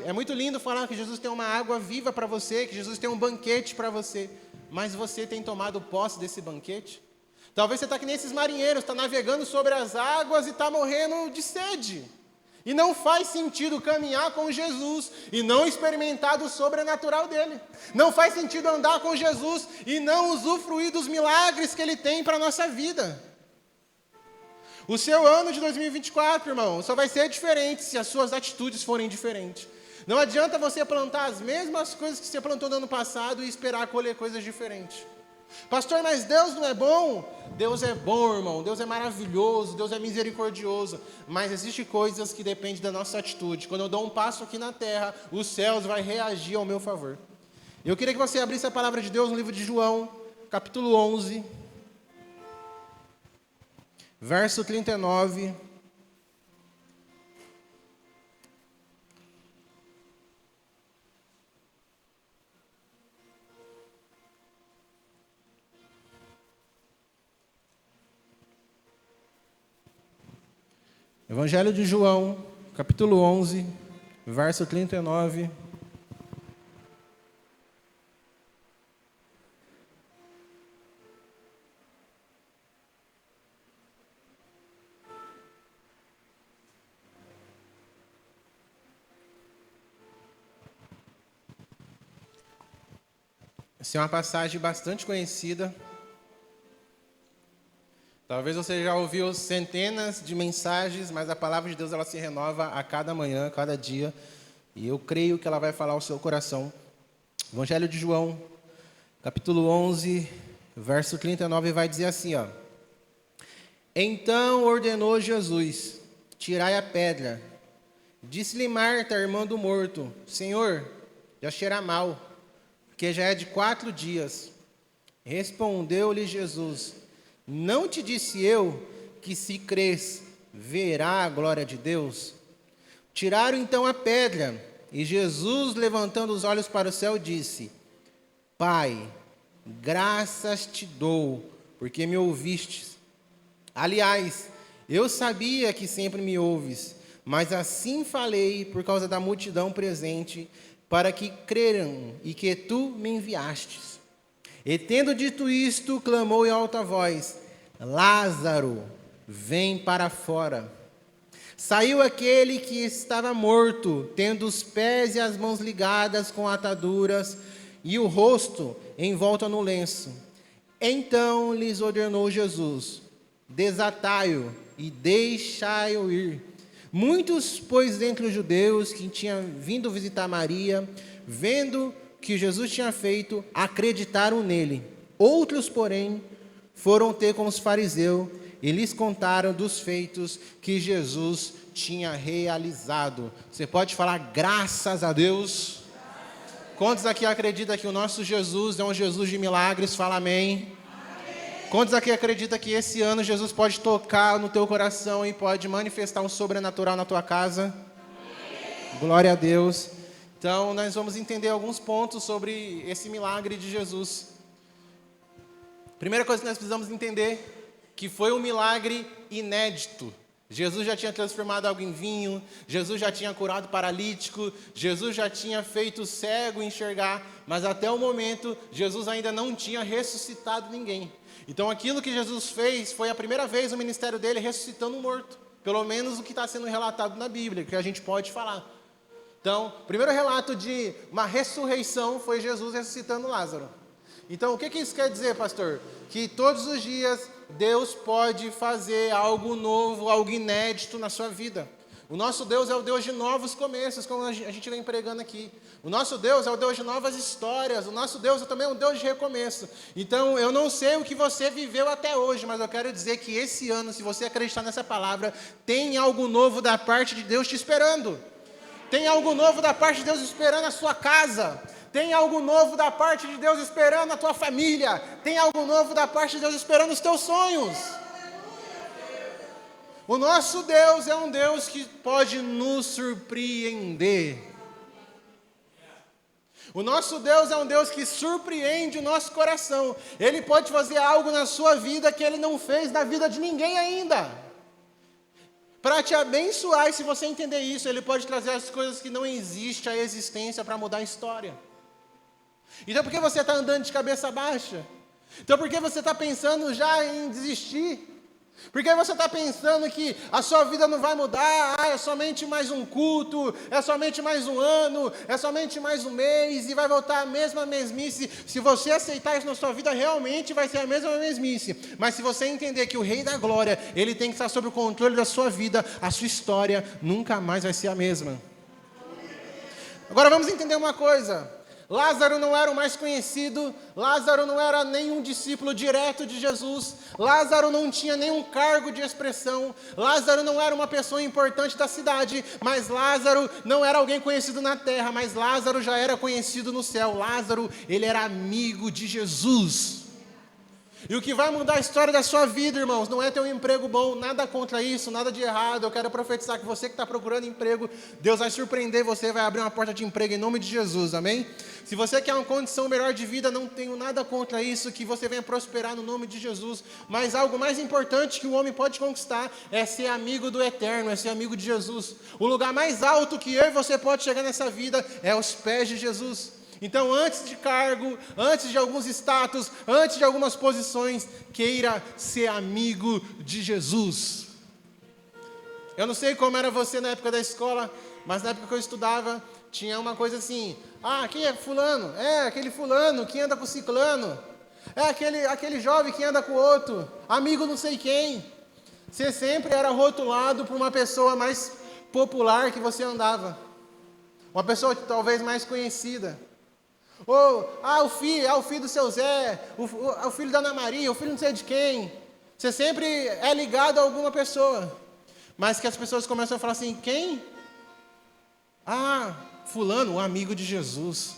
é muito lindo falar que Jesus tem uma água viva para você, que Jesus tem um banquete para você, mas você tem tomado posse desse banquete? Talvez você está que nem esses marinheiros, está navegando sobre as águas e está morrendo de sede. E não faz sentido caminhar com Jesus e não experimentar do sobrenatural dele. Não faz sentido andar com Jesus e não usufruir dos milagres que ele tem para a nossa vida. O seu ano de 2024, irmão, só vai ser diferente se as suas atitudes forem diferentes. Não adianta você plantar as mesmas coisas que você plantou no ano passado e esperar colher coisas diferentes. Pastor, mas Deus não é bom? Deus é bom, irmão. Deus é maravilhoso, Deus é misericordioso. Mas existem coisas que dependem da nossa atitude. Quando eu dou um passo aqui na terra, os céus vão reagir ao meu favor. Eu queria que você abrisse a palavra de Deus no livro de João, capítulo 11. Verso 39. Evangelho de João, capítulo 11, verso 39. Essa é uma passagem bastante conhecida. Talvez você já ouviu centenas de mensagens, mas a palavra de Deus ela se renova a cada manhã, a cada dia. E eu creio que ela vai falar ao seu coração. Evangelho de João, capítulo 11, verso 39, vai dizer assim, ó. Então ordenou Jesus, tirai a pedra. Disse-lhe Marta, irmã do morto, Senhor, já cheira mal, porque já é de 4 dias. Respondeu-lhe Jesus, não te disse eu que se crês, verá a glória de Deus? Tiraram então a pedra, e Jesus, levantando os olhos para o céu, disse, Pai, graças te dou, porque me ouvistes. Aliás, eu sabia que sempre me ouves, mas assim falei por causa da multidão presente, para que creram e que tu me enviastes. E tendo dito isto, clamou em alta voz, Lázaro, vem para fora. Saiu aquele que estava morto, tendo os pés e as mãos ligadas com ataduras, e o rosto envolto no lenço. Então lhes ordenou Jesus, desatai-o e deixai-o ir. Muitos, pois, dentre os judeus que tinham vindo visitar Maria, vendo que Jesus tinha feito, acreditaram nele. Outros, porém, foram ter com os fariseus e lhes contaram dos feitos que Jesus tinha realizado. Você pode falar graças a Deus? Quantos aqui acreditam que o nosso Jesus é um Jesus de milagres? Fala amém. Quantos aqui acreditam que esse ano Jesus pode tocar no teu coração e pode manifestar um sobrenatural na tua casa? Glória a Deus. Então, nós vamos entender alguns pontos sobre esse milagre de Jesus. Primeira coisa que nós precisamos entender, que foi um milagre inédito. Jesus já tinha transformado algo em vinho, Jesus já tinha curado paralítico, Jesus já tinha feito o cego enxergar, mas até o momento, Jesus ainda não tinha ressuscitado ninguém. Então, aquilo que Jesus fez foi a primeira vez no ministério dele ressuscitando um morto. Pelo menos o que está sendo relatado na Bíblia, que a gente pode falar. Então, o primeiro relato de uma ressurreição foi Jesus ressuscitando Lázaro. Então, o que isso quer dizer, pastor? Que todos os dias Deus pode fazer algo novo, algo inédito na sua vida. O nosso Deus é o Deus de novos começos, como a gente vem pregando aqui. O nosso Deus é o Deus de novas histórias. O nosso Deus é também um Deus de recomeço. Então, eu não sei o que você viveu até hoje, mas eu quero dizer que esse ano, se você acreditar nessa palavra, tem algo novo da parte de Deus te esperando. Tem algo novo da parte de Deus esperando a sua casa. Tem algo novo da parte de Deus esperando a tua família. Tem algo novo da parte de Deus esperando os teus sonhos. O nosso Deus é um Deus que pode nos surpreender. O nosso Deus é um Deus que surpreende o nosso coração. Ele pode fazer algo na sua vida que Ele não fez na vida de ninguém ainda. para te abençoar. E se você entender isso, Ele pode trazer as coisas que não existem à existência para mudar a história. Então por que você está andando de cabeça baixa? Então por que você está pensando já em desistir? Por que você está pensando que a sua vida não vai mudar? É somente mais um culto, é somente mais um ano, é somente mais um mês e vai voltar a mesma mesmice. Se você aceitar isso na sua vida, realmente vai ser a mesma mesmice. Mas se você entender que o Rei da Glória, Ele tem que estar sob o controle da sua vida, a sua história nunca mais vai ser a mesma. Agora vamos entender uma coisa. Lázaro não era o mais conhecido, Lázaro não era nenhum discípulo direto de Jesus, Lázaro não tinha nenhum cargo de expressão, Lázaro não era uma pessoa importante da cidade, mas Lázaro não era alguém conhecido na terra, mas Lázaro já era conhecido no céu. Lázaro, ele era amigo de Jesus. E o que vai mudar a história da sua vida, irmãos, não é ter um emprego bom, nada contra isso, nada de errado. Eu quero profetizar que você que está procurando emprego, Deus vai surpreender você, vai abrir uma porta de emprego em nome de Jesus, amém? Se você quer uma condição melhor de vida, não tenho nada contra isso, que você venha prosperar no nome de Jesus. Mas algo mais importante que o homem pode conquistar é ser amigo do Eterno, é ser amigo de Jesus. O lugar mais alto que eu e você pode chegar nessa vida é aos pés de Jesus. Então, antes de cargo, antes de alguns status, antes de algumas posições, queira ser amigo de Jesus. Eu não sei como era você na época da escola, mas na época que eu estudava, tinha uma coisa assim: quem é fulano? É aquele fulano que anda com o ciclano. É aquele jovem que anda com o outro. Amigo não sei quem. Você sempre era rotulado por uma pessoa mais popular que você andava. Uma pessoa talvez mais conhecida. Ou, o filho do seu Zé, o filho da Ana Maria, o filho não sei de quem. Você sempre é ligado a alguma pessoa. Mas que as pessoas começam a falar assim: quem? Fulano, o amigo de Jesus.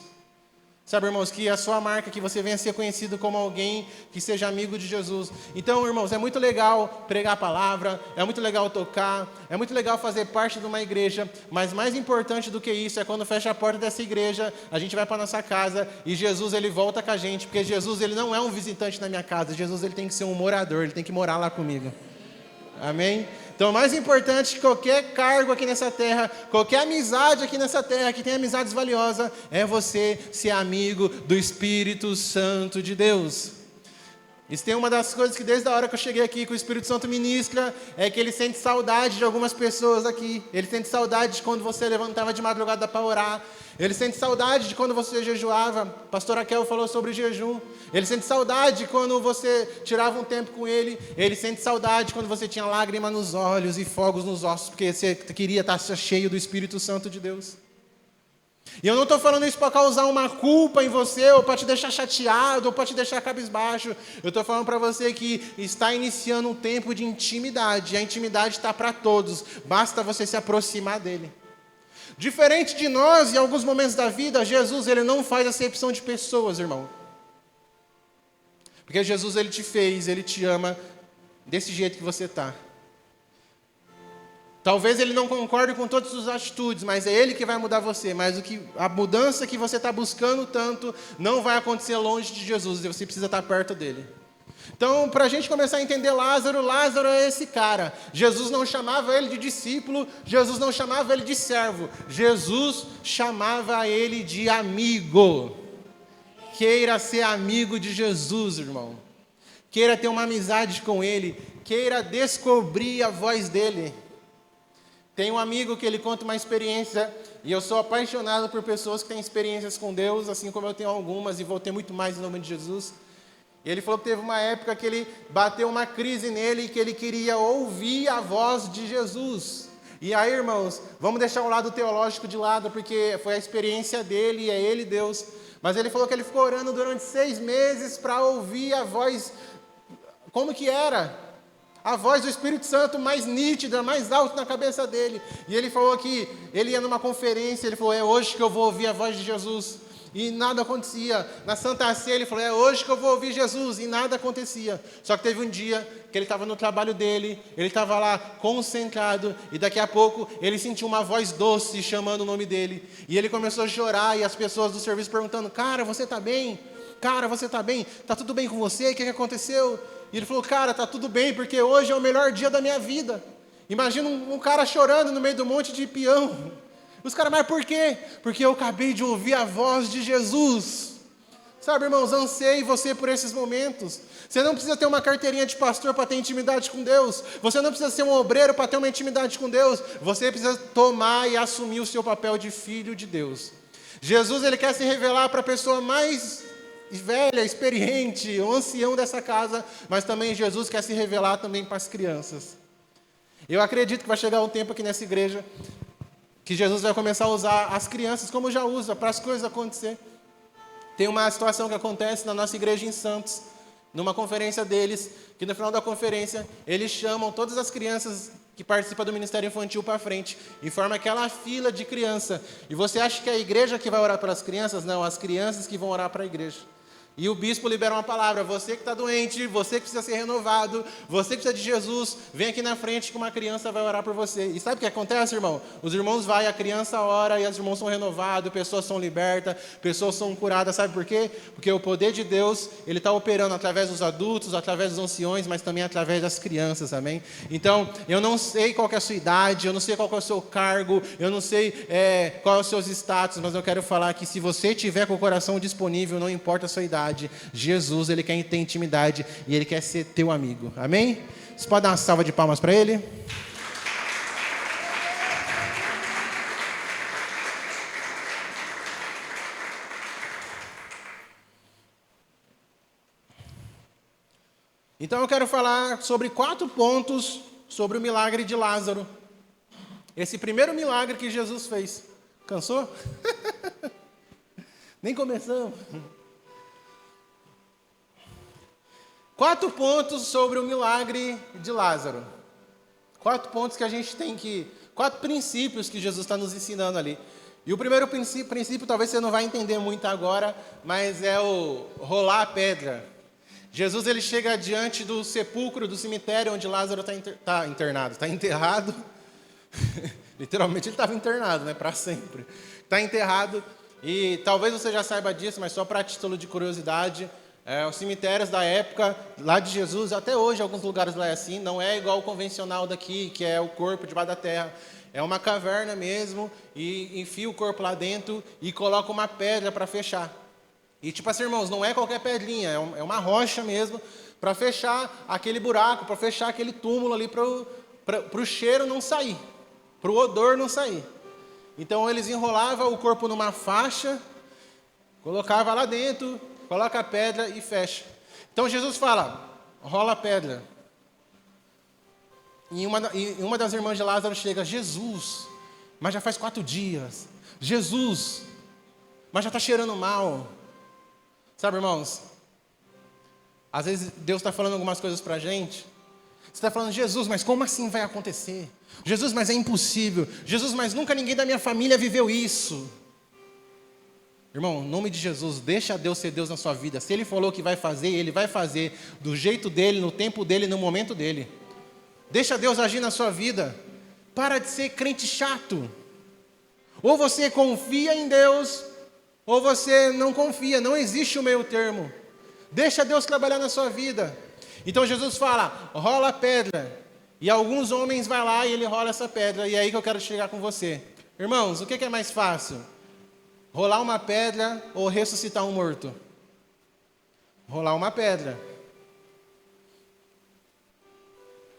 Sabe, irmãos, que a sua marca, que você venha a ser conhecido como alguém que seja amigo de Jesus. Então, irmãos, é muito legal pregar a palavra, é muito legal tocar, é muito legal fazer parte de uma igreja, mas mais importante do que isso é quando fecha a porta dessa igreja, a gente vai para a nossa casa e Jesus, ele volta com a gente, porque Jesus, ele não é um visitante na minha casa, Jesus, ele tem que ser um morador, ele tem que morar lá comigo. Amém? Então, mais importante que qualquer cargo aqui nessa terra, qualquer amizade aqui nessa terra, que tem amizades valiosas, é você ser amigo do Espírito Santo de Deus. Isso tem uma das coisas que desde a hora que eu cheguei aqui, que o Espírito Santo ministra, é que ele sente saudade de algumas pessoas aqui. Ele sente saudade de quando você levantava de madrugada para orar. Ele sente saudade de quando você jejuava. Pastor Raquel falou sobre jejum. Ele sente saudade quando você tirava um tempo com ele. Ele sente saudade quando você tinha lágrima nos olhos e fogos nos ossos, porque você queria estar cheio do Espírito Santo de Deus. E eu não estou falando isso para causar uma culpa em você, ou para te deixar chateado, ou para te deixar cabisbaixo. Eu estou falando para você que está iniciando um tempo de intimidade. E a intimidade está para todos. Basta você se aproximar dele. Diferente de nós, em alguns momentos da vida, Jesus, ele não faz acepção de pessoas, irmão. Porque Jesus, ele te fez, ele te ama desse jeito que você está. Talvez ele não concorde com todas as suas atitudes, mas é ele que vai mudar você. Mas a mudança que você está buscando tanto não vai acontecer longe de Jesus, e você precisa estar perto dele. Então, para a gente começar a entender Lázaro é esse cara. Jesus não chamava ele de discípulo, Jesus não chamava ele de servo, Jesus chamava ele de amigo. Queira ser amigo de Jesus, irmão. Queira ter uma amizade com ele, queira descobrir a voz dele. Tem um amigo que ele conta uma experiência, e eu sou apaixonado por pessoas que têm experiências com Deus, assim como eu tenho algumas, e vou ter muito mais em nome de Jesus. Ele falou que teve uma época que ele bateu uma crise nele, e que ele queria ouvir a voz de Jesus. E aí, irmãos, vamos deixar o lado teológico de lado, porque foi a experiência dele, e é ele Deus. Mas ele falou que ele ficou orando durante 6 meses para ouvir a voz, como que era? A voz do Espírito Santo mais nítida, mais alta na cabeça dele. E ele falou que ele ia numa conferência, ele falou: é hoje que eu vou ouvir a voz de Jesus. E nada acontecia. Na Santa Ceia ele falou: é hoje que eu vou ouvir Jesus. E nada acontecia. Só que teve um dia que ele estava no trabalho dele, ele estava lá concentrado, e daqui a pouco ele sentiu uma voz doce chamando o nome dele. E ele começou a chorar, e as pessoas do serviço perguntando: cara, você está bem? Cara, você está bem? Está tudo bem com você? O que aconteceu? E ele falou: cara, está tudo bem, porque hoje é o melhor dia da minha vida. Imagina um cara chorando no meio do monte de peão. Os caras, mas por quê? Porque eu acabei de ouvir a voz de Jesus. Sabe, irmãos, anseie você por esses momentos. Você não precisa ter uma carteirinha de pastor para ter intimidade com Deus. Você não precisa ser um obreiro para ter uma intimidade com Deus. Você precisa tomar e assumir o seu papel de filho de Deus. Jesus, ele quer se revelar para a pessoa mais velha, experiente, o ancião dessa casa, mas também Jesus quer se revelar também para as crianças. Eu acredito que vai chegar um tempo aqui nessa igreja que Jesus vai começar a usar as crianças como já usa, para as coisas acontecer. Tem uma situação que acontece na nossa igreja em Santos, numa conferência deles, que no final da conferência, eles chamam todas as crianças que participam do Ministério Infantil para frente, e forma aquela fila de criança. E você acha que é a igreja que vai orar pelas crianças? Não, as crianças que vão orar para a igreja. E o bispo libera uma palavra: você que está doente, você que precisa ser renovado, você que precisa de Jesus, vem aqui na frente que uma criança vai orar por você. E sabe o que acontece, irmão? Os irmãos vão, a criança ora, e os irmãos são renovados, pessoas são libertas, pessoas são curadas. Sabe por quê? Porque o poder de Deus, ele está operando através dos adultos, através dos anciões, mas também através das crianças, amém? Então, eu não sei qual que é a sua idade, eu não sei qual que é o seu cargo, eu não sei qual é os seus status, mas eu quero falar que se você tiver com o coração disponível, não importa a sua idade, Jesus, ele quer ter intimidade e ele quer ser teu amigo, amém? Você pode dar uma salva de palmas para ele? Então eu quero falar sobre 4 pontos sobre o milagre de Lázaro. Esse primeiro milagre que Jesus fez. Cansou? Nem começamos. 4 pontos sobre o milagre de Lázaro. 4 pontos que a gente tem que... 4 princípios que Jesus está nos ensinando ali. E o primeiro princípio talvez você não vai entender muito agora, mas é o rolar a pedra. Jesus, ele chega diante do sepulcro, do cemitério onde Lázaro está enterrado. Literalmente ele estava internado, né, para sempre. Está enterrado, e talvez você já saiba disso, mas só para título de curiosidade... os cemitérios da época, lá de Jesus, até hoje, alguns lugares lá é assim, não é igual o convencional daqui, que é o corpo debaixo da terra. É uma caverna mesmo, e enfia o corpo lá dentro e coloca uma pedra para fechar. E tipo assim, irmãos, não é qualquer pedrinha, é uma rocha mesmo, para fechar aquele buraco, para fechar aquele túmulo ali, para o cheiro não sair, para o odor não sair. Então eles enrolavam o corpo numa faixa, colocavam lá dentro, coloca a pedra e fecha. Então Jesus fala, rola a pedra. E uma das irmãs de Lázaro chega: Jesus, mas já faz 4 dias. Jesus, mas já está cheirando mal. Sabe, irmãos, às vezes Deus está falando algumas coisas para a gente. Você está falando: Jesus, mas como assim vai acontecer? Jesus, mas é impossível. Jesus, mas nunca ninguém da minha família viveu isso. Irmão, em nome de Jesus, deixa Deus ser Deus na sua vida. Se Ele falou que vai fazer, Ele vai fazer do jeito dEle, no tempo dEle, no momento dEle. Deixa Deus agir na sua vida. Para de ser crente chato. Ou você confia em Deus, ou você não confia. Não existe o meio termo. Deixa Deus trabalhar na sua vida. Então Jesus fala, rola a pedra. E alguns homens vão lá e ele rola essa pedra. E é aí que eu quero chegar com você. Irmãos, o que é mais fácil? Rolar uma pedra ou ressuscitar um morto? Rolar uma pedra.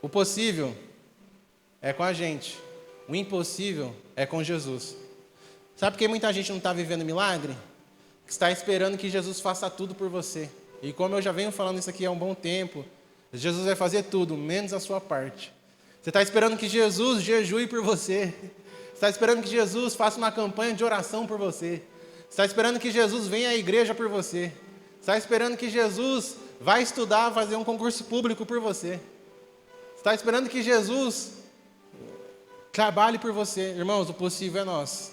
O possível é com a gente. O impossível é com Jesus. Sabe por que muita gente não está vivendo milagre? Está esperando que Jesus faça tudo por você. E como eu já venho falando isso aqui há um bom tempo, Jesus vai fazer tudo, menos a sua parte. Você está esperando que Jesus jejue por você. Você está esperando que Jesus faça uma campanha de oração por você. Você está esperando que Jesus venha à igreja por você. Você está esperando que Jesus vai estudar, fazer um concurso público por você. Você está esperando que Jesus trabalhe por você. Irmãos, o possível é nosso.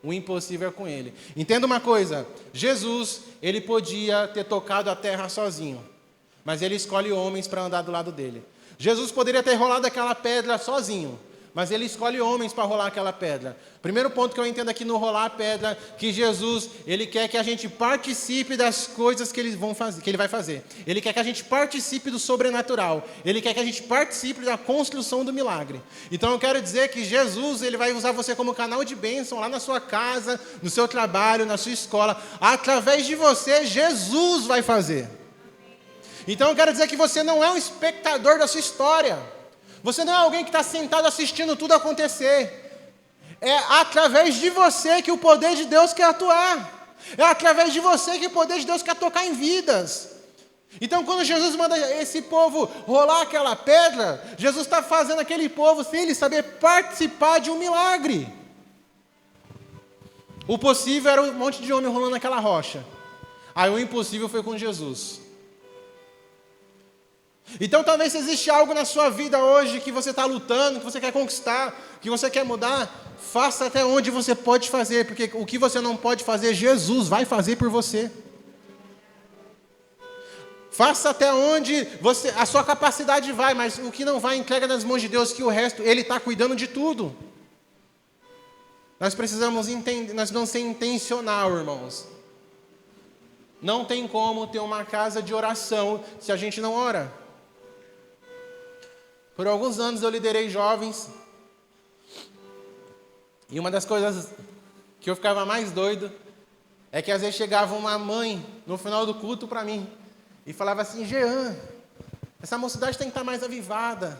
O impossível é com Ele. Entenda uma coisa. Jesus, Ele podia ter tocado a terra sozinho. Mas Ele escolhe homens para andar do lado dele. Jesus poderia ter rolado aquela pedra sozinho. mas ele escolhe homens para rolar aquela pedra. Primeiro ponto que eu entendo aqui no rolar a pedra, que Jesus, ele quer que a gente participe das coisas que ele vai fazer. Ele quer que a gente participe do sobrenatural. Ele quer que a gente participe da construção do milagre. Então eu quero dizer que Jesus, ele vai usar você como canal de bênção lá na sua casa, no seu trabalho, na sua escola. Através de você, Jesus vai fazer. Então eu quero dizer que você não é um espectador da sua história. Você não é alguém que está sentado assistindo tudo acontecer. É através de você que o poder de Deus quer atuar. É através de você que o poder de Deus quer tocar em vidas. Então, quando Jesus manda esse povo rolar aquela pedra, Jesus está fazendo aquele povo, sem ele saber, participar de um milagre. O possível era um monte de homem rolando naquela rocha. Aí o impossível foi com Jesus. Então talvez se existe algo na sua vida hoje que você está lutando, que você quer conquistar, que você quer mudar, faça até onde você pode fazer, porque o que você não pode fazer, Jesus vai fazer por você. Faça até onde a sua capacidade vai, mas o que não vai, entrega nas mãos de Deus, que o resto, Ele está cuidando de tudo. Nós precisamos entender, nós precisamos ser intencional, irmãos. Não tem como ter uma casa de oração se a gente não ora. Por alguns anos eu liderei jovens, e uma das coisas que eu ficava mais doido é que às vezes chegava uma mãe no final do culto para mim e falava assim: Jean, essa mocidade tem que estar mais avivada.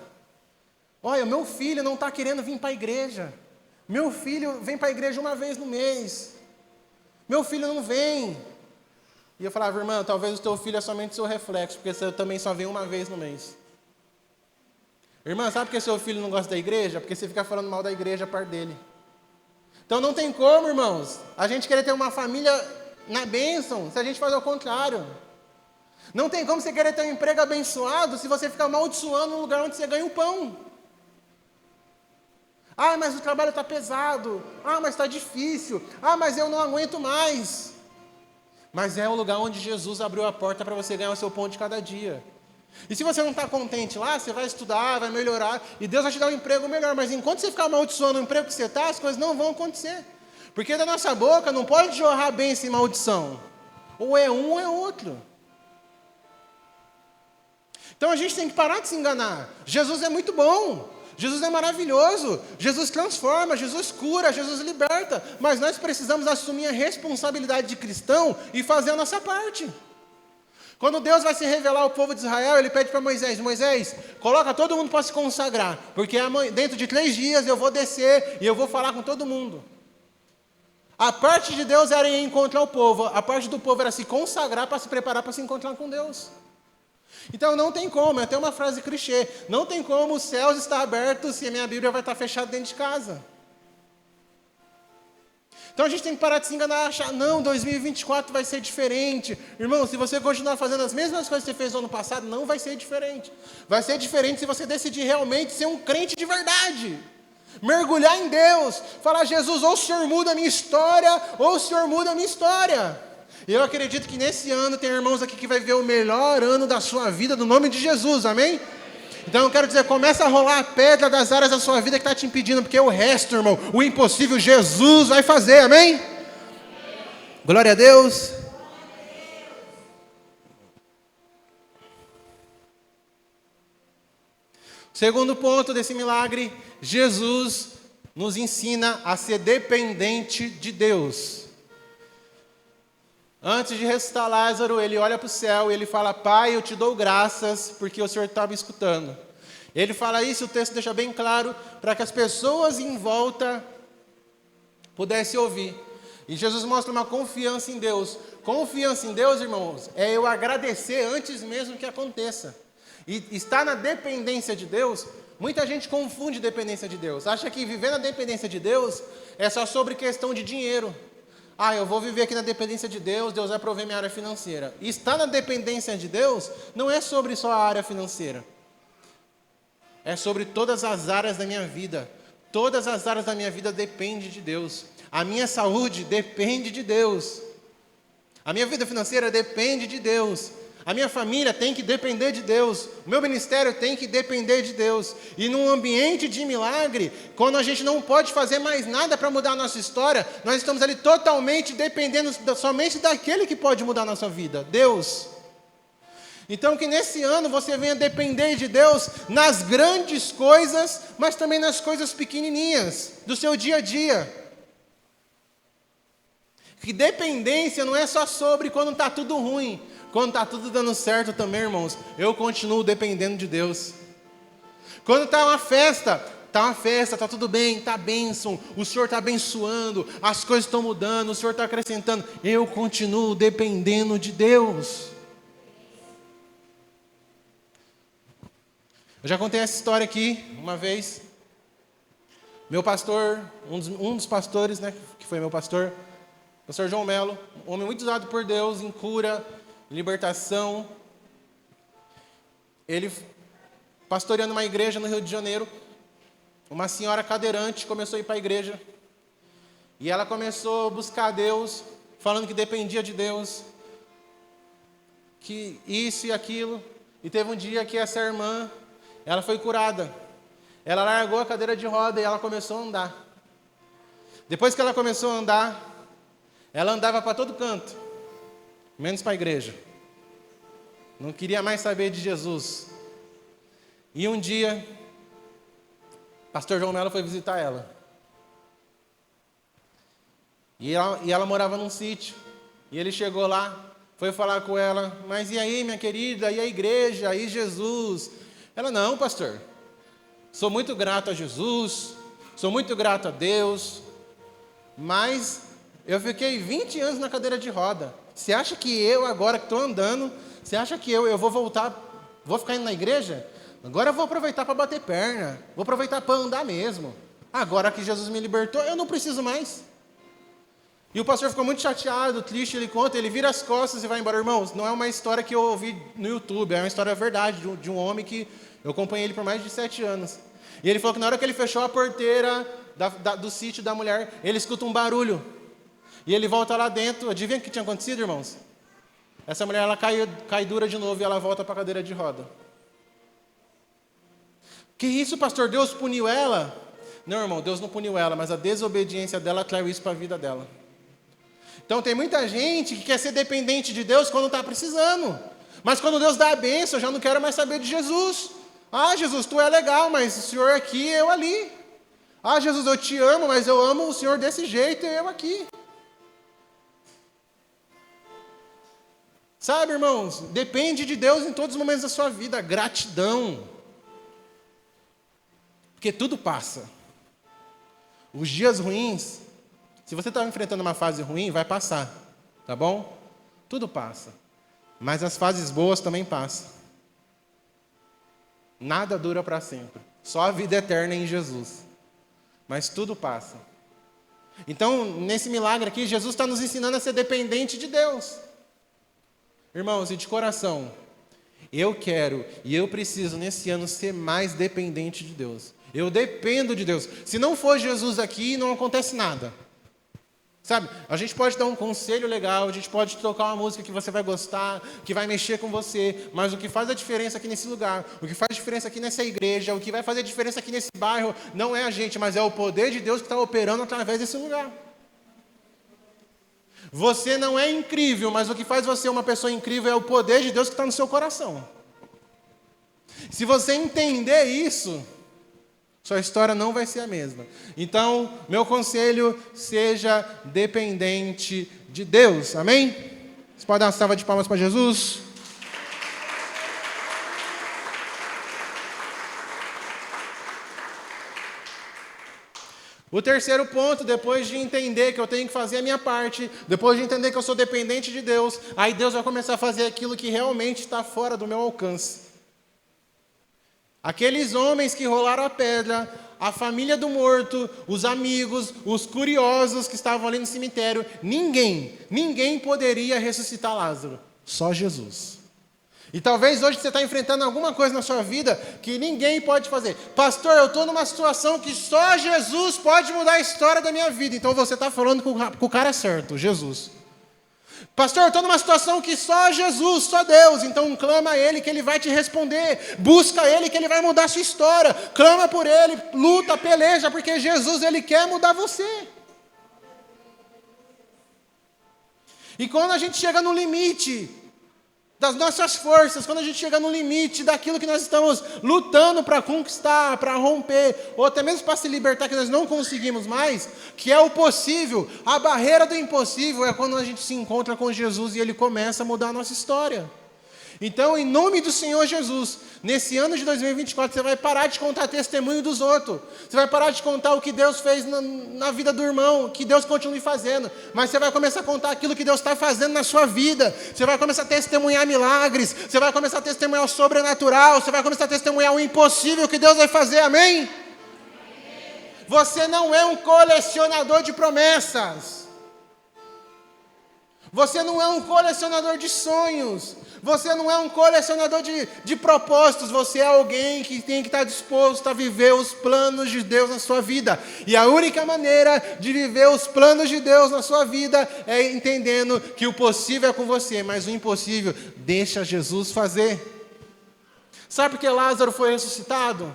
Olha, meu filho não está querendo vir para a igreja. Meu filho vem para a igreja uma vez no mês. Meu filho não vem. E eu falava: irmã, talvez o teu filho é somente o seu reflexo, porque você também só vem uma vez no mês. Irmã, sabe por que seu filho não gosta da igreja? Porque você fica falando mal da igreja a par dele. Então não tem como, irmãos, a gente querer ter uma família na bênção, se a gente faz ao contrário. Não tem como você querer ter um emprego abençoado se você ficar amaldiçoando no lugar onde você ganha o pão. Ah, mas o trabalho está pesado. Ah, mas está difícil. Ah, mas eu não aguento mais. Mas é o lugar onde Jesus abriu a porta para você ganhar o seu pão de cada dia. E se você não está contente lá, você vai estudar, vai melhorar, e Deus vai te dar um emprego melhor. Mas enquanto você ficar amaldiçoando o emprego que você está, as coisas não vão acontecer. Porque da nossa boca não pode jorrar bênção e maldição. Ou é um ou é outro. Então a gente tem que parar de se enganar. Jesus é muito bom. Jesus é maravilhoso. Jesus transforma, Jesus cura, Jesus liberta. Mas nós precisamos assumir a responsabilidade de cristão e fazer a nossa parte. Quando Deus vai se revelar ao povo de Israel, Ele pede para Moisés: Moisés, coloca todo mundo para se consagrar, porque dentro de 3 dias eu vou descer e eu vou falar com todo mundo. A parte de Deus era ir encontrar o povo, a parte do povo era se consagrar para se preparar para se encontrar com Deus. Então não tem como, é até uma frase clichê, não tem como os céus estar abertos se a minha Bíblia vai estar fechada dentro de casa. Então a gente tem que parar de se enganar, achar, não, 2024 vai ser diferente. Irmão, se você continuar fazendo as mesmas coisas que você fez no ano passado, não vai ser diferente. Vai ser diferente se você decidir realmente ser um crente de verdade. Mergulhar em Deus, falar: Jesus, ou o Senhor muda a minha história, ou o Senhor muda a minha história. E eu acredito que nesse ano tem irmãos aqui que vai ver o melhor ano da sua vida, no nome de Jesus, amém? Então eu quero dizer, começa a rolar a pedra das áreas da sua vida que está te impedindo, porque o resto, irmão, o impossível, Jesus vai fazer, amém? Glória a Deus. Segundo ponto desse milagre, Jesus nos ensina a ser dependente de Deus. Antes de ressuscitar Lázaro, ele olha para o céu e ele fala: Pai, eu te dou graças porque o Senhor está me escutando. Ele fala isso, o texto deixa bem claro, para que as pessoas em volta pudessem ouvir. E Jesus mostra uma confiança em Deus. Confiança em Deus, irmãos, é eu agradecer antes mesmo que aconteça. E estar na dependência de Deus, muita gente confunde dependência de Deus. Acha que viver na dependência de Deus é só sobre questão de dinheiro. Ah, eu vou viver aqui na dependência de Deus, Deus vai prover minha área financeira. E estar na dependência de Deus não é sobre só a área financeira. É sobre todas as áreas da minha vida. Todas as áreas da minha vida dependem de Deus. A minha saúde depende de Deus. A minha vida financeira depende de Deus. A minha família tem que depender de Deus. O meu ministério tem que depender de Deus. E num ambiente de milagre, quando a gente não pode fazer mais nada para mudar a nossa história, nós estamos ali totalmente dependendo somente daquele que pode mudar a nossa vida, Deus. Então que nesse ano você venha depender de Deus nas grandes coisas, mas também nas coisas pequenininhas, do seu dia a dia. Que dependência não é só sobre quando está tudo ruim. Quando está tudo dando certo também, irmãos, eu continuo dependendo de Deus. Quando está uma festa, está tudo bem, está bênção, o Senhor está abençoando, as coisas estão mudando, o Senhor está acrescentando, eu continuo dependendo de Deus. Eu já contei essa história aqui uma vez. Meu pastor, um dos pastores, né, que foi meu pastor, o pastor João Melo, um homem muito usado por Deus em cura, em libertação. Ele, pastoreando uma igreja no Rio de Janeiro, uma senhora cadeirante começou a ir para a igreja. E ela começou a buscar a Deus, falando que dependia de Deus, que isso e aquilo. E teve um dia que essa irmã, ela foi curada. Ela largou a cadeira de roda e ela começou a andar. Depois que ela começou a andar, ela andava para todo canto, menos para a igreja. Não queria mais saber de Jesus. E um dia, o pastor João Melo foi visitar ela. E ela morava num sítio. E ele chegou lá, foi falar com ela, mas e aí, minha querida, e a igreja, e Jesus? Ela, não, pastor, sou muito grato a Jesus, sou muito grato a Deus, mas eu fiquei 20 anos na cadeira de roda. Você acha que eu, agora que estou andando, você acha que eu vou voltar, vou ficar indo na igreja? Agora eu vou aproveitar para bater perna, vou aproveitar para andar mesmo. Agora que Jesus me libertou, eu não preciso mais. E o pastor ficou muito chateado, triste, ele conta, ele vira as costas e vai embora. Irmãos, não é uma história que eu ouvi no YouTube, é uma história verdade, de um homem que eu acompanhei ele por mais de 7 anos. E ele falou que na hora que ele fechou a porteira do sítio da mulher, ele escuta um barulho. E ele volta lá dentro, adivinha o que tinha acontecido, irmãos? Essa mulher, ela cai dura de novo e ela volta para a cadeira de roda. Que isso, pastor? Deus puniu ela? Não, irmão, Deus não puniu ela, mas a desobediência dela traiu isso para a vida dela. Então tem muita gente que quer ser dependente de Deus quando está precisando. Mas quando Deus dá a bênção, eu já não quero mais saber de Jesus. Ah, Jesus, tu é legal, mas o Senhor aqui, eu ali. Ah, Jesus, eu te amo, mas eu amo o Senhor desse jeito e eu aqui. Sabe, irmãos, depende de Deus em todos os momentos da sua vida. Gratidão. Porque tudo passa. Os dias ruins, se você está enfrentando uma fase ruim, vai passar. Tá bom? Tudo passa. Mas as fases boas também passam. Nada dura para sempre. Só a vida eterna em Jesus. Mas tudo passa. Então, nesse milagre aqui, Jesus está nos ensinando a ser dependente de Deus. Irmãos, e de coração, eu quero e eu preciso nesse ano ser mais dependente de Deus. Eu dependo de Deus. Se não for Jesus aqui, não acontece nada. Sabe, a gente pode dar um conselho legal, a gente pode tocar uma música que você vai gostar, que vai mexer com você, mas o que faz a diferença aqui nesse lugar, o que faz a diferença aqui nessa igreja, o que vai fazer a diferença aqui nesse bairro, não é a gente, mas é o poder de Deus que está operando através desse lugar. Você não é incrível, mas o que faz você uma pessoa incrível é o poder de Deus que está no seu coração. Se você entender isso, sua história não vai ser a mesma. Então, meu conselho, seja dependente de Deus. Amém? Você pode dar uma salva de palmas para Jesus? O terceiro ponto, depois de entender que eu tenho que fazer a minha parte, depois de entender que eu sou dependente de Deus, aí Deus vai começar a fazer aquilo que realmente está fora do meu alcance. Aqueles homens que rolaram a pedra, a família do morto, os amigos, os curiosos que estavam ali no cemitério, ninguém poderia ressuscitar Lázaro, só Jesus. E talvez hoje você está enfrentando alguma coisa na sua vida que ninguém pode fazer. Pastor, eu estou numa situação que só Jesus pode mudar a história da minha vida. Então você está falando com o cara certo, Jesus. Pastor, eu estou numa situação que só Jesus, só Deus. Então clama a Ele que Ele vai te responder. Busca Ele que Ele vai mudar a sua história. Clama por Ele, luta, peleja, porque Jesus, Ele quer mudar você. E quando a gente chega no limite das nossas forças, quando a gente chega no limite daquilo que nós estamos lutando para conquistar, para romper, ou até mesmo para se libertar, que nós não conseguimos mais, que é o possível, a barreira do impossível é quando a gente se encontra com Jesus e Ele começa a mudar a nossa história. Então, em nome do Senhor Jesus, nesse ano de 2024, você vai parar de contar testemunho dos outros. Você vai parar de contar o que Deus fez na vida do irmão, que Deus continue fazendo. Mas você vai começar a contar aquilo que Deus está fazendo na sua vida. Você vai começar a testemunhar milagres. Você vai começar a testemunhar o sobrenatural. Você vai começar a testemunhar o impossível que Deus vai fazer. Amém? Você não é um colecionador de promessas. Você não é um colecionador de sonhos. Você não é um colecionador de propósitos. Você é alguém que tem que estar disposto a viver os planos de Deus na sua vida. E a única maneira de viver os planos de Deus na sua vida é entendendo que o possível é com você, mas o impossível deixa Jesus fazer. Sabe por que Lázaro foi ressuscitado?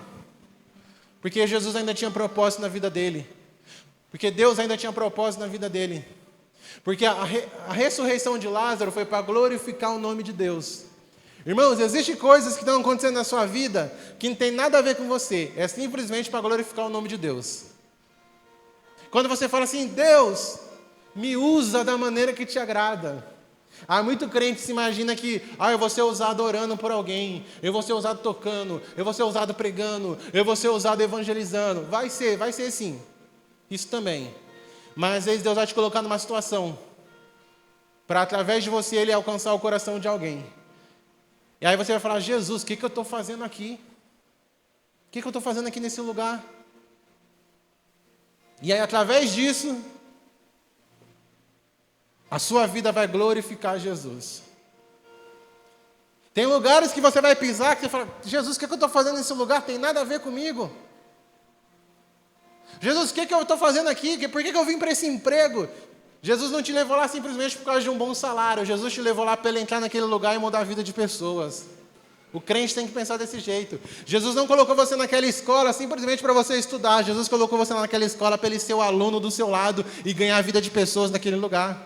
Porque Jesus ainda tinha propósito na vida dele. Porque Deus ainda tinha propósito na vida dele. Porque a ressurreição de Lázaro foi para glorificar o nome de Deus. Irmãos, existem coisas que estão acontecendo na sua vida que não tem nada a ver com você. É simplesmente para glorificar o nome de Deus. Quando você fala assim, Deus, me usa da maneira que te agrada. Há muito crente que se imagina que eu vou ser usado orando por alguém, eu vou ser usado tocando, eu vou ser usado pregando, eu vou ser usado evangelizando. Vai ser sim. Isso também. Mas às vezes Deus vai te colocar numa situação para através de você Ele alcançar o coração de alguém. E aí você vai falar, Jesus, o que eu estou fazendo aqui? O que eu estou fazendo aqui nesse lugar? E aí através disso, a sua vida vai glorificar Jesus. Tem lugares que você vai pisar que você fala, Jesus, o que eu estou fazendo nesse lugar? Tem nada a ver comigo. Jesus, o que eu estou fazendo aqui? Por que eu vim para esse emprego? Jesus não te levou lá simplesmente por causa de um bom salário. Jesus te levou lá para ele entrar naquele lugar e mudar a vida de pessoas. O crente tem que pensar desse jeito. Jesus não colocou você naquela escola simplesmente para você estudar. Jesus colocou você naquela escola para ele ser o aluno do seu lado e ganhar a vida de pessoas naquele lugar.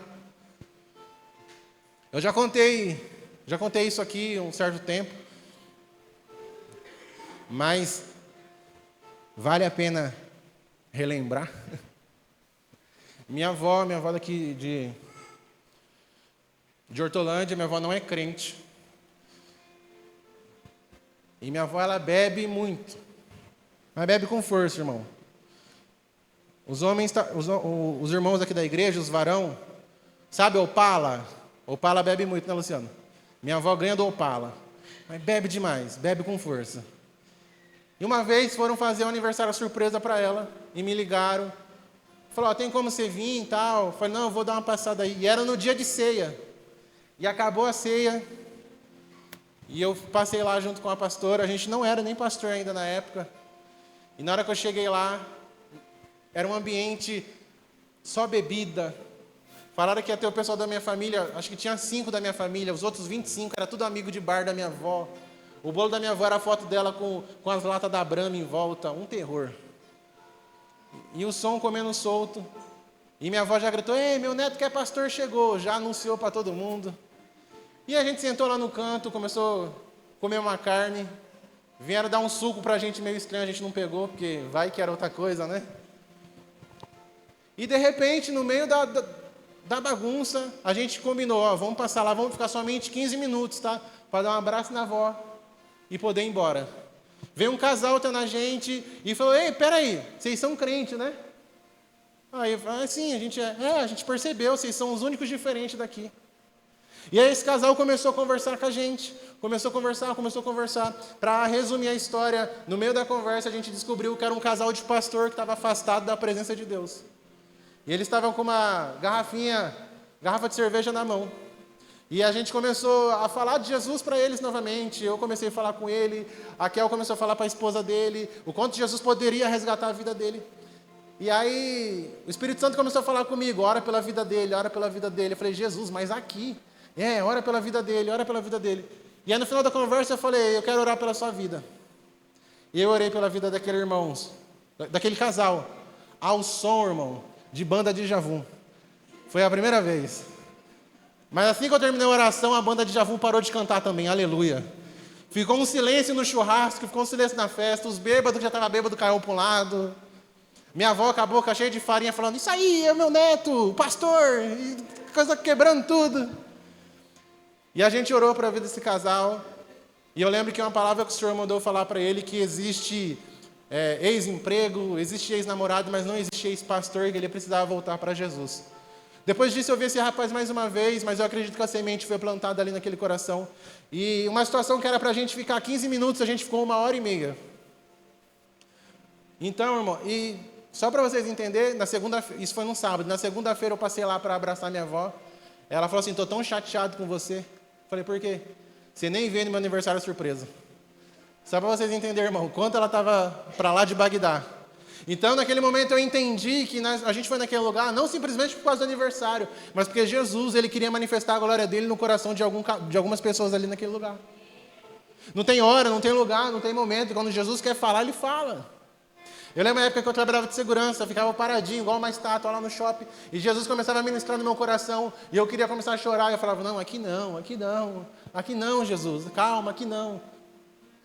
Eu já contei isso aqui um certo tempo. Mas vale a pena relembrar. Minha avó daqui de Hortolândia, minha avó não é crente. E minha avó, ela bebe muito. Mas bebe com força, irmão. Os irmãos aqui da igreja, os varão, sabe Opala? Opala bebe muito, né, Luciano? Minha avó ganha do Opala. Mas bebe demais, bebe com força. E uma vez foram fazer um aniversário surpresa para ela e me ligaram. Falou, tem como você vir e tal? Eu falei, não, eu vou dar uma passada aí. E era no dia de ceia. E acabou a ceia. E eu passei lá junto com a pastora. A gente não era nem pastor ainda na época. E na hora que eu cheguei lá, era um ambiente só bebida. Falaram que ia ter o pessoal da minha família, acho que tinha 5 da minha família, os outros 25 era tudo amigo de bar da minha avó. O bolo da minha avó era a foto dela com as latas da Brahma em volta, um terror. E o som comendo solto. E minha avó já gritou, ei, meu neto que é pastor chegou, já anunciou para todo mundo. E a gente sentou lá no canto, começou a comer uma carne. Vieram dar um suco para a gente meio estranho, a gente não pegou, porque vai que era outra coisa, né? E de repente, no meio da bagunça, a gente combinou, vamos passar lá, vamos ficar somente 15 minutos, tá? Para dar um abraço na avó e poder ir embora. Veio um casal tá na gente e falou, ei, peraí, vocês são crentes, né? Aí eu falei, sim, a gente percebeu, vocês são os únicos diferentes daqui. E aí esse casal começou a conversar com a gente, começou a conversar. Para resumir a história, no meio da conversa a gente descobriu que era um casal de pastor que estava afastado da presença de Deus. E eles estavam com uma garrafa de cerveja na mão. E a gente começou a falar de Jesus para eles novamente. Eu comecei a falar com ele, a Kel começou a falar para a esposa dele, o quanto Jesus poderia resgatar a vida dele. E aí, o Espírito Santo começou a falar comigo, ora pela vida dele, ora pela vida dele. Eu falei, Jesus, mas aqui? Ora pela vida dele, ora pela vida dele. E aí, no final da conversa, eu falei, eu quero orar pela sua vida. E eu orei pela vida daquele daquele casal, ao som, irmão, de banda Déjà Vu. Foi a primeira vez. Mas assim que eu terminei a oração, a banda Déjà Vu parou de cantar também, aleluia. Ficou um silêncio no churrasco, ficou um silêncio na festa, os bêbados que já estavam bêbados caiu para um lado. Minha avó com a boca cheia de farinha falando, isso aí é o meu neto, o pastor, e coisa quebrando tudo. E a gente orou para a vida desse casal. E eu lembro que uma palavra que o Senhor mandou falar para ele, que existe ex-emprego, existe ex-namorado, mas não existe ex-pastor, que ele precisava voltar para Jesus. Depois disso eu vi esse rapaz mais uma vez, mas eu acredito que a semente foi plantada ali naquele coração. E uma situação que era para a gente ficar 15 minutos, a gente ficou 1h30. Então, irmão, e só para vocês entenderem, isso foi num sábado, na segunda-feira eu passei lá para abraçar minha avó. Ela falou assim, estou tão chateado com você. Falei, por quê? Você nem veio no meu aniversário surpresa. Só para vocês entenderem, irmão, quanto ela estava para lá de Bagdá. Então, naquele momento, eu entendi que a gente foi naquele lugar, não simplesmente por causa do aniversário, mas porque Jesus, ele queria manifestar a glória dele no coração de algumas pessoas ali naquele lugar. Não tem hora, não tem lugar, não tem momento. Quando Jesus quer falar, ele fala. Eu lembro a época que eu trabalhava de segurança, eu ficava paradinho, igual uma estátua lá no shopping, e Jesus começava a ministrar no meu coração, e eu queria começar a chorar, e eu falava, não, aqui não, Jesus, calma, aqui não.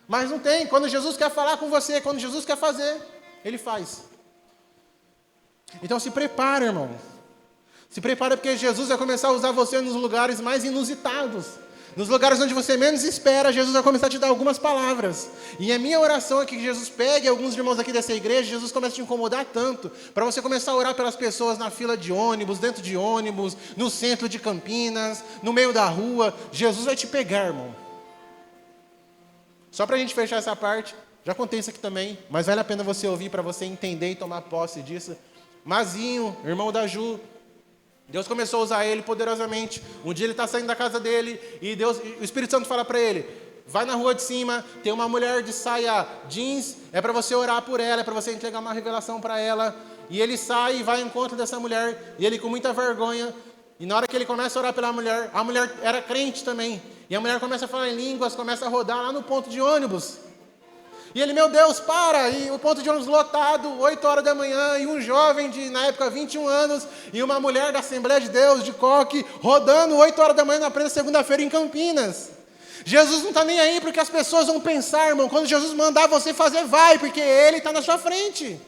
Mas não tem, quando Jesus quer falar com você, quando Jesus quer fazer, Ele faz. Então se prepara, irmão. Se prepara porque Jesus vai começar a usar você nos lugares mais inusitados. Nos lugares onde você menos espera, Jesus vai começar a te dar algumas palavras. E a minha oração é que Jesus pegue alguns irmãos aqui dessa igreja, Jesus comece a te incomodar tanto, para você começar a orar pelas pessoas na fila de ônibus, dentro de ônibus, no centro de Campinas, no meio da rua. Jesus vai te pegar, irmão. Só para a gente fechar essa parte, já contei isso aqui também, mas vale a pena você ouvir para você entender e tomar posse disso. Mazinho, irmão da Ju, Deus começou a usar ele poderosamente. Um dia ele está saindo da casa dele e o Espírito Santo fala para ele, vai na rua de cima, tem uma mulher de saia jeans, é para você orar por ela, é para você entregar uma revelação para ela. E ele sai e vai ao encontro dessa mulher, e ele com muita vergonha, e na hora que ele começa a orar pela mulher, a mulher era crente também, e a mulher começa a falar em línguas, começa a rodar lá no ponto de ônibus. E ele, meu Deus, para! E o ponto de ônibus lotado, 8 horas da manhã, e um jovem de, na época, 21 anos, e uma mulher da Assembleia de Deus, de coque, rodando 8 horas da manhã na plena segunda-feira em Campinas. Jesus não está nem aí porque as pessoas vão pensar, irmão, quando Jesus mandar você fazer, vai, porque Ele está na sua frente.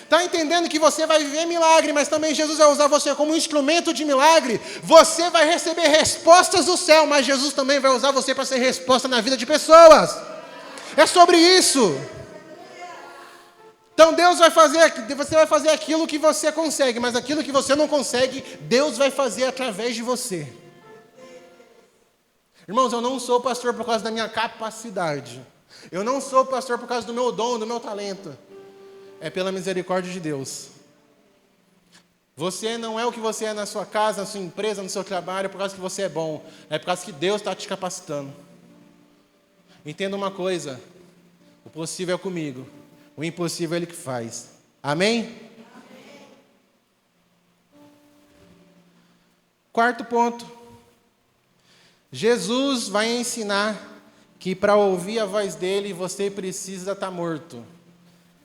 Está entendendo que você vai viver milagre, mas também Jesus vai usar você como um instrumento de milagre. Você vai receber respostas do céu, mas Jesus também vai usar você para ser resposta na vida de pessoas. É sobre isso. Então você vai fazer aquilo que você consegue, mas aquilo que você não consegue, Deus vai fazer através de você. Irmãos, eu não sou pastor por causa da minha capacidade. Eu não sou pastor por causa do meu dom, do meu talento. É pela misericórdia de Deus. Você não é o que você é na sua casa, na sua empresa, no seu trabalho, por causa que você é bom. É por causa que Deus está te capacitando. Entenda uma coisa, o possível é comigo, o impossível é Ele que faz. Amém? Amém. Quarto ponto, Jesus vai ensinar que para ouvir a voz dEle você precisa estar morto.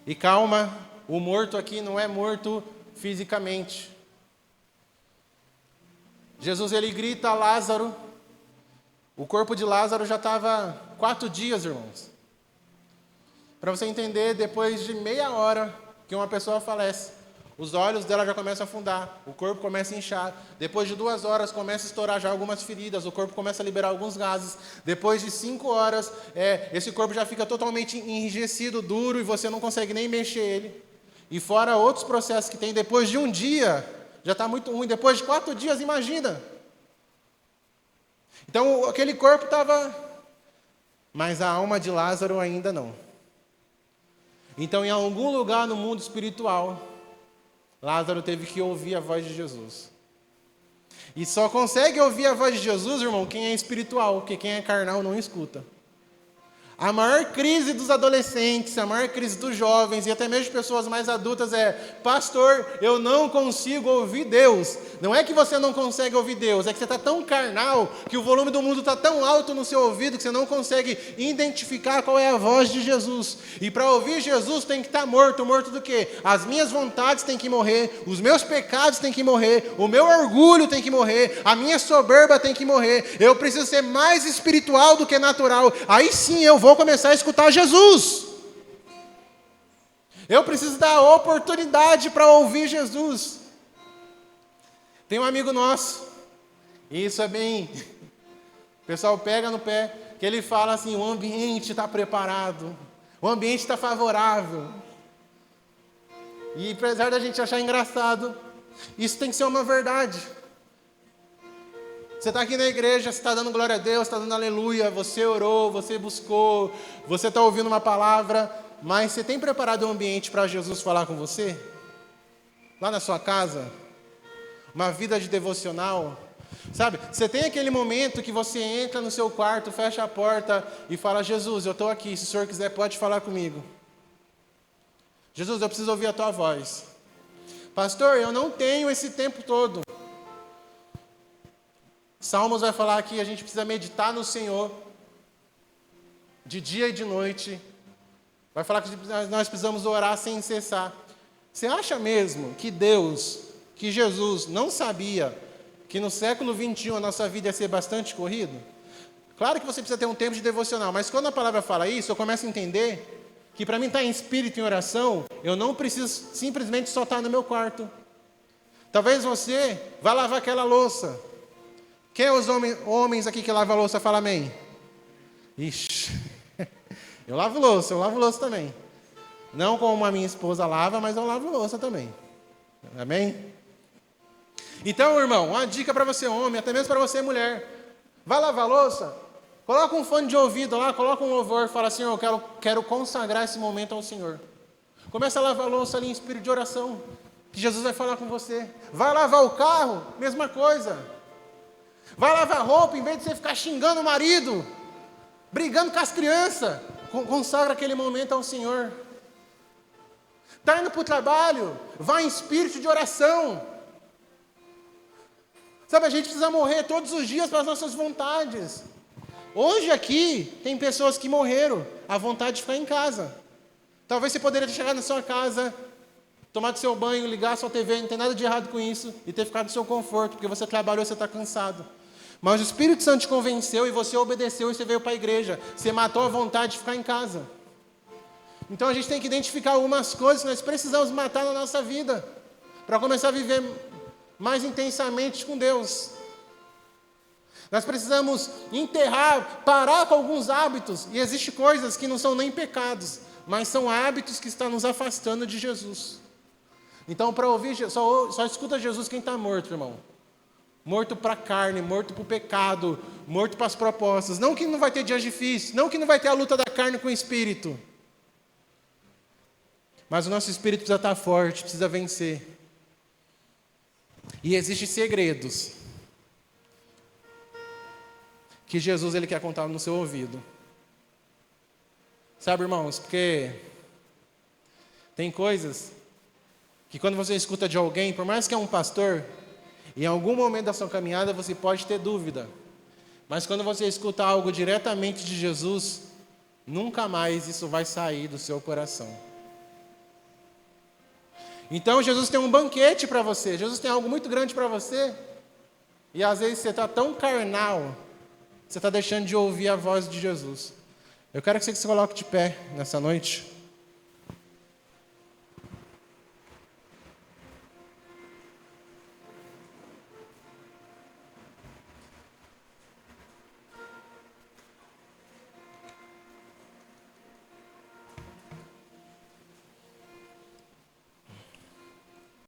E calma, o morto aqui não é morto fisicamente. Jesus ele grita a Lázaro. O corpo de Lázaro já estava 4 dias, irmãos. Para você entender, depois de meia hora que uma pessoa falece, os olhos dela já começam a afundar, o corpo começa a inchar. Depois de 2 horas, começa a estourar já algumas feridas, o corpo começa a liberar alguns gases. Depois de 5 horas, esse corpo já fica totalmente enrijecido, duro, e você não consegue nem mexer ele. E fora outros processos que tem, depois de 1 dia, já está muito ruim. Depois de 4 dias, imagina. Então, aquele corpo estava... Mas a alma de Lázaro ainda não. Então, em algum lugar no mundo espiritual, Lázaro teve que ouvir a voz de Jesus. E só consegue ouvir a voz de Jesus, irmão, quem é espiritual, porque quem é carnal não escuta. A maior crise dos adolescentes, a maior crise dos jovens e até mesmo de pessoas mais adultas é: pastor, eu não consigo ouvir Deus. Não é que você não consegue ouvir Deus, é que você está tão carnal, que o volume do mundo está tão alto no seu ouvido, que você não consegue identificar qual é a voz de Jesus. E para ouvir Jesus tem que estar morto. Morto do quê? As minhas vontades têm que morrer, os meus pecados têm que morrer, o meu orgulho tem que morrer, a minha soberba tem que morrer. Eu preciso ser mais espiritual do que natural. Aí sim eu vou começar a escutar Jesus. Eu preciso dar oportunidade para ouvir Jesus. Tem um amigo nosso, e isso é bem... O pessoal pega no pé, que ele fala assim: o ambiente está preparado, o ambiente está favorável. E apesar da gente achar engraçado, isso tem que ser uma verdade. Você está aqui na igreja, você está dando glória a Deus, está dando aleluia, você orou, você buscou, você está ouvindo uma palavra, mas você tem preparado um ambiente para Jesus falar com você? Lá na sua casa? Uma vida de devocional? Sabe, você tem aquele momento que você entra no seu quarto, fecha a porta e fala: Jesus, eu estou aqui, se o Senhor quiser pode falar comigo. Jesus, eu preciso ouvir a tua voz. Pastor, eu não tenho esse tempo todo. Salmos vai falar que a gente precisa meditar no Senhor, de dia e de noite. Vai falar que nós precisamos orar sem cessar. Você acha mesmo que Deus, que Jesus não sabia que no século 21 a nossa vida ia ser bastante corrida? Claro que você precisa ter um tempo de devocional, mas quando a palavra fala isso, eu começo a entender que para mim estar em espírito, em oração, eu não preciso simplesmente só estar no meu quarto. Talvez você vá lavar aquela louça. Quem é os homens aqui que lavam a louça? Fala amém. Ixi, eu lavo louça também. Não como a minha esposa lava, mas eu lavo louça também. Amém? Então, irmão, uma dica para você homem, até mesmo para você mulher. Vai lavar louça, coloca um fone de ouvido lá, coloca um louvor, fala assim: eu quero consagrar esse momento ao Senhor. Começa a lavar a louça ali em espírito de oração, que Jesus vai falar com você. Vai lavar o carro, mesma coisa. Vai lavar roupa, em vez de você ficar xingando o marido, brigando com as crianças, consagra aquele momento ao Senhor. Está indo para o trabalho, vai em espírito de oração. Sabe, a gente precisa morrer todos os dias para as nossas vontades. Hoje aqui, tem pessoas que morreram à vontade de ficar em casa. Talvez você poderia ter chegado na sua casa, tomado seu banho, ligar a sua TV, não tem nada de errado com isso, e ter ficado no seu conforto, porque você trabalhou, você está cansado. Mas o Espírito Santo te convenceu e você obedeceu e você veio para a igreja. Você matou a vontade de ficar em casa. Então a gente tem que identificar algumas coisas que nós precisamos matar na nossa vida, para começar a viver mais intensamente com Deus. Nós precisamos enterrar, parar com alguns hábitos, e existem coisas que não são nem pecados, mas são hábitos que estão nos afastando de Jesus. Então, para ouvir, só escuta Jesus quem está morto, irmão. Morto para a carne, morto para o pecado, morto para as propostas. Não que não vai ter dias difíceis, não que não vai ter a luta da carne com o espírito. Mas o nosso espírito precisa estar forte, precisa vencer. E existem segredos que Jesus ele quer contar no seu ouvido. Sabe, irmãos, porque tem coisas que quando você escuta de alguém, por mais que é um pastor, em algum momento da sua caminhada você pode ter dúvida. Mas quando você escuta algo diretamente de Jesus, nunca mais isso vai sair do seu coração. Então Jesus tem um banquete para você, Jesus tem algo muito grande para você, e às vezes você está tão carnal, você está deixando de ouvir a voz de Jesus. Eu quero que você se coloque de pé nessa noite.